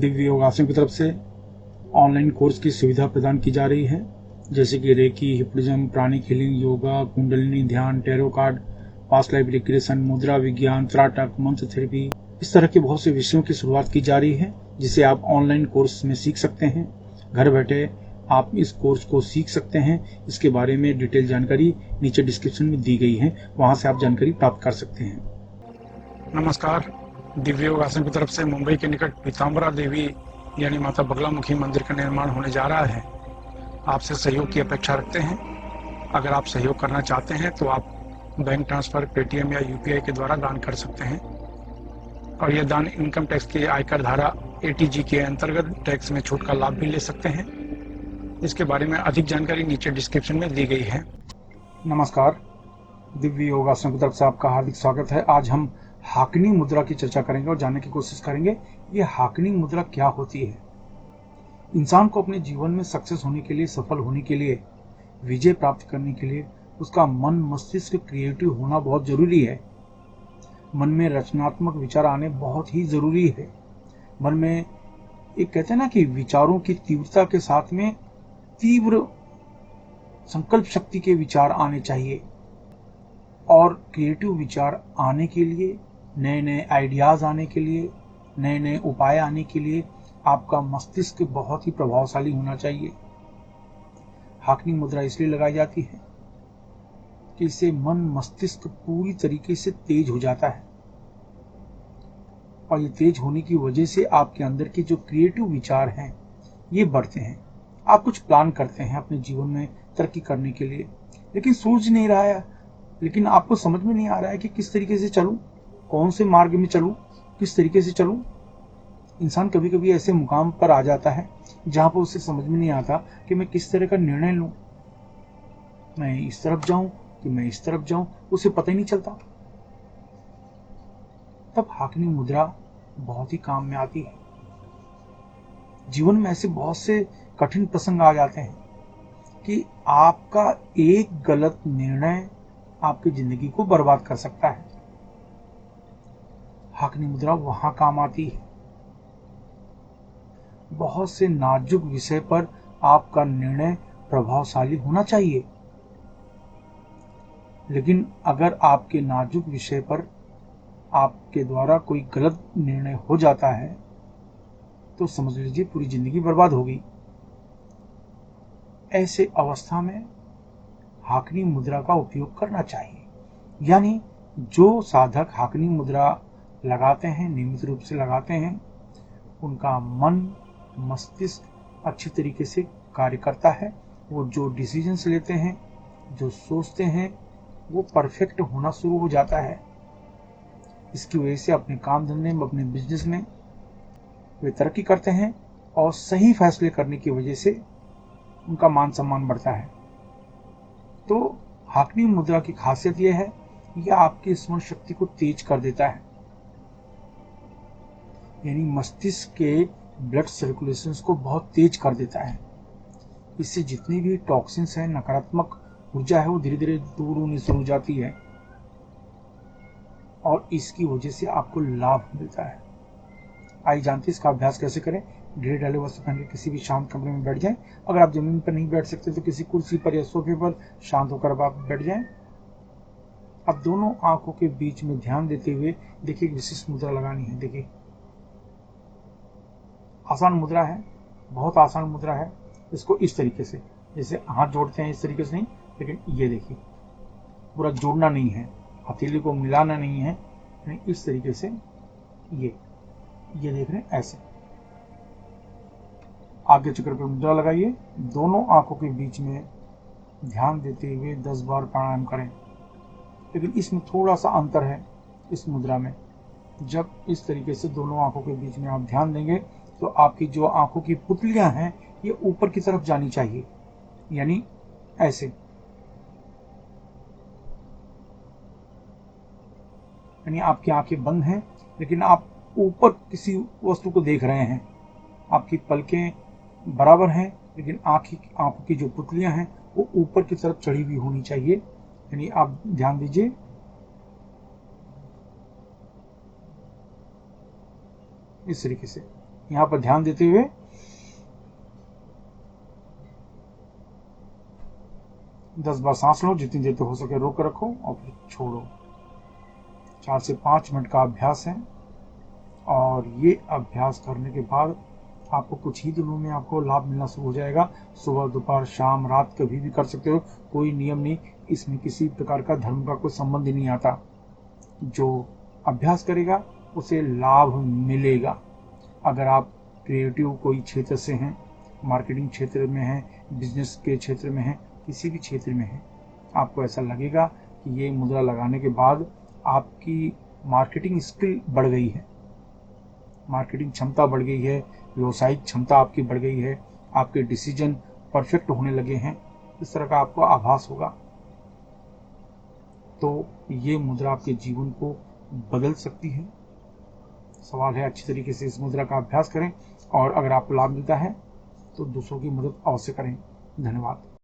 दिव्य योगासन की तरफ से ऑनलाइन कोर्स की सुविधा प्रदान की जा रही है, जैसे कि reiki, hypnotism, pranic healing, yoga, kundalini ध्यान, tarot card, past life regression, मुद्रा विज्ञान, त्राटक, मंत्र थेरेपी। इस तरह के बहुत से विषयों की शुरुआत की जा रही है, जिसे आप ऑनलाइन कोर्स में सीख सकते हैं। घर बैठे आप इस कोर्स को सीख सकते हैं। इसके बारे में डिटेल जानकारी नीचे डिस्क्रिप्शन में दी गई है, वहां से आप जानकारी प्राप्त कर सकते हैं। नमस्कार। दिव्य योगासन की तरफ से मुंबई के निकट पीताम्बरा देवी यानी माता बगलामुखी मंदिर का निर्माण होने जा रहा है। आपसे सहयोग की अपेक्षा रखते हैं। अगर आप सहयोग करना चाहते हैं तो आप बैंक ट्रांसफर, पेटीएम या यूपीआई के द्वारा दान कर सकते हैं, और यह दान इनकम टैक्स के आयकर धारा एटीजी के अंतर्गत टैक्स में छूट का लाभ भी ले सकते हैं। इसके बारे में अधिक जानकारी नीचे डिस्क्रिप्शन में दी गई है। नमस्कार। दिव्य योगासन की तरफ से आपका हार्दिक स्वागत है। आज हम हाकनी मुद्रा की चर्चा करेंगे और जानने की कोशिश करेंगे ये हाकनी मुद्रा क्या होती है। इंसान को अपने जीवन में सक्सेस होने के लिए, सफल होने के लिए, विजय प्राप्त करने के लिए उसका मन, मस्तिष्क क्रिएटिव होना बहुत जरूरी है। मन में रचनात्मक विचार आने बहुत ही जरूरी है। मन में एक कहते हैं ना कि विचारों की तीव्रता के साथ में तीव्र संकल्प शक्ति के विचार आने चाहिए, और क्रिएटिव विचार आने के लिए, नए नए आइडियाज आने के लिए, नए नए उपाय आने के लिए आपका मस्तिष्क बहुत ही प्रभावशाली होना चाहिए। हाकनी मुद्रा इसलिए लगाई जाती है कि इससे मन, मस्तिष्क पूरी तरीके से तेज हो जाता है, और ये तेज होने की वजह से आपके अंदर के जो क्रिएटिव विचार हैं ये बढ़ते हैं। आप कुछ प्लान करते हैं अपने जीवन में तरक्की करने के लिए, लेकिन सूझ नहीं रहा है, लेकिन आपको समझ में नहीं आ रहा है कि किस तरीके से चलूं, कौन से मार्ग में चलूं, किस तरीके से चलूं। इंसान कभी कभी ऐसे मुकाम पर आ जाता है जहां पर उसे समझ में नहीं आता कि मैं किस तरह का निर्णय लूं, मैं इस तरफ जाऊं कि मैं इस तरफ जाऊं, उसे पता ही नहीं चलता। तब हाकनी मुद्रा बहुत ही काम में आती है। जीवन में ऐसे बहुत से कठिन प्रसंग आ जाते हैं कि आपका एक गलत निर्णय आपकी जिंदगी को बर्बाद कर सकता है। हाकनी मुद्रा वहां काम आती है। बहुत से नाजुक विषय पर आपका निर्णय प्रभावशाली होना चाहिए, लेकिन अगर आपके नाजुक विषय पर आपके द्वारा कोई गलत निर्णय हो जाता है तो समझ लीजिए पूरी जिंदगी बर्बाद होगी। ऐसे अवस्था में हाकनी मुद्रा का उपयोग करना चाहिए। यानी जो साधक हाकनी मुद्रा लगाते हैं, नियमित रूप से लगाते हैं, उनका मन, मस्तिष्क अच्छी तरीके से कार्य करता है। वो जो डिसीजंस लेते हैं, जो सोचते हैं, वो परफेक्ट होना शुरू हो जाता है। इसकी वजह से अपने काम धंधे में, अपने बिजनेस में वे तरक्की करते हैं, और सही फैसले करने की वजह से उनका मान सम्मान बढ़ता है। तो हाकनी मुद्रा की खासियत यह है, यह आपकी स्मरण शक्ति को तेज कर देता है, यानी मस्तिष्क के ब्लड सर्कुलेशन को बहुत तेज कर देता है। इससे जितनी भी टॉक्सिन्स हैं, नकारात्मक ऊर्जा है, वो धीरे धीरे दूर होनी शुरू हो जाती है, और इसकी वजह से आपको लाभ मिलता है। आइए जानते हैं इसका अभ्यास कैसे करें। ढेर डाले वस्त्र पहन के किसी भी शांत कमरे में बैठ जाएं। अगर आप जमीन पर नहीं बैठ सकते तो किसी कुर्सी पर या सोफे पर शांत होकर आप बैठ जाएं। अब दोनों आंखों के बीच में ध्यान देते हुए देखिए विशिष्ट मुद्रा लगानी है। देखिए आसान मुद्रा है, बहुत आसान मुद्रा है। इसको इस तरीके से, जैसे हाथ जोड़ते हैं इस तरीके से नहीं, लेकिन ये देखिए पूरा जोड़ना नहीं है, हथेली को मिलाना नहीं है, इस तरीके से ये देख रहे हैं, ऐसे आगे चक्र पर मुद्रा लगाइए। दोनों आंखों के बीच में ध्यान देते हुए 10 बार प्राणायाम करें। लेकिन इसमें थोड़ा सा अंतर है इस मुद्रा में। जब इस तरीके से दोनों आंखों के बीच में आप ध्यान देंगे तो आपकी जो आंखों की पुतलियां हैं ये ऊपर की तरफ जानी चाहिए, यानी ऐसे, यानी आपकी आंखें बंद हैं लेकिन आप ऊपर किसी वस्तु को देख रहे हैं। आपकी पलकें बराबर हैं लेकिन आंखों की जो पुतलियां हैं वो ऊपर की तरफ चढ़ी हुई होनी चाहिए। यानी आप ध्यान दीजिए, इस तरीके से यहाँ पर ध्यान देते हुए दस बार सांस लो, जितनी देर तक हो सके रोक रखो और फिर छोड़ो। 4 से 5 मिनट का अभ्यास है और ये अभ्यास करने के बाद आपको कुछ ही दिनों में आपको लाभ मिलना शुरू हो जाएगा। सुबह, दोपहर, शाम, रात कभी भी कर सकते हो, कोई नियम नहीं, इसमें किसी प्रकार का धर्म का कोई संबंध ही नहीं आता। जो अभ्यास करेगा उसे लाभ मिलेगा। अगर आप क्रिएटिव कोई क्षेत्र से हैं, मार्केटिंग क्षेत्र में हैं, बिजनेस के क्षेत्र में हैं, किसी भी क्षेत्र में हैं, आपको ऐसा लगेगा कि ये मुद्रा लगाने के बाद आपकी मार्केटिंग स्किल बढ़ गई है, मार्केटिंग क्षमता बढ़ गई है, व्यवसायिक क्षमता आपकी बढ़ गई है, आपके डिसीजन परफेक्ट होने लगे हैं, इस तरह का आपको आभास होगा। तो ये मुद्रा आपके जीवन को बदल सकती है। सवाल है अच्छी तरीके से इस मुद्रा का अभ्यास करें और अगर आपको लाभ मिलता है तो दूसरों की मदद अवश्य करें। धन्यवाद।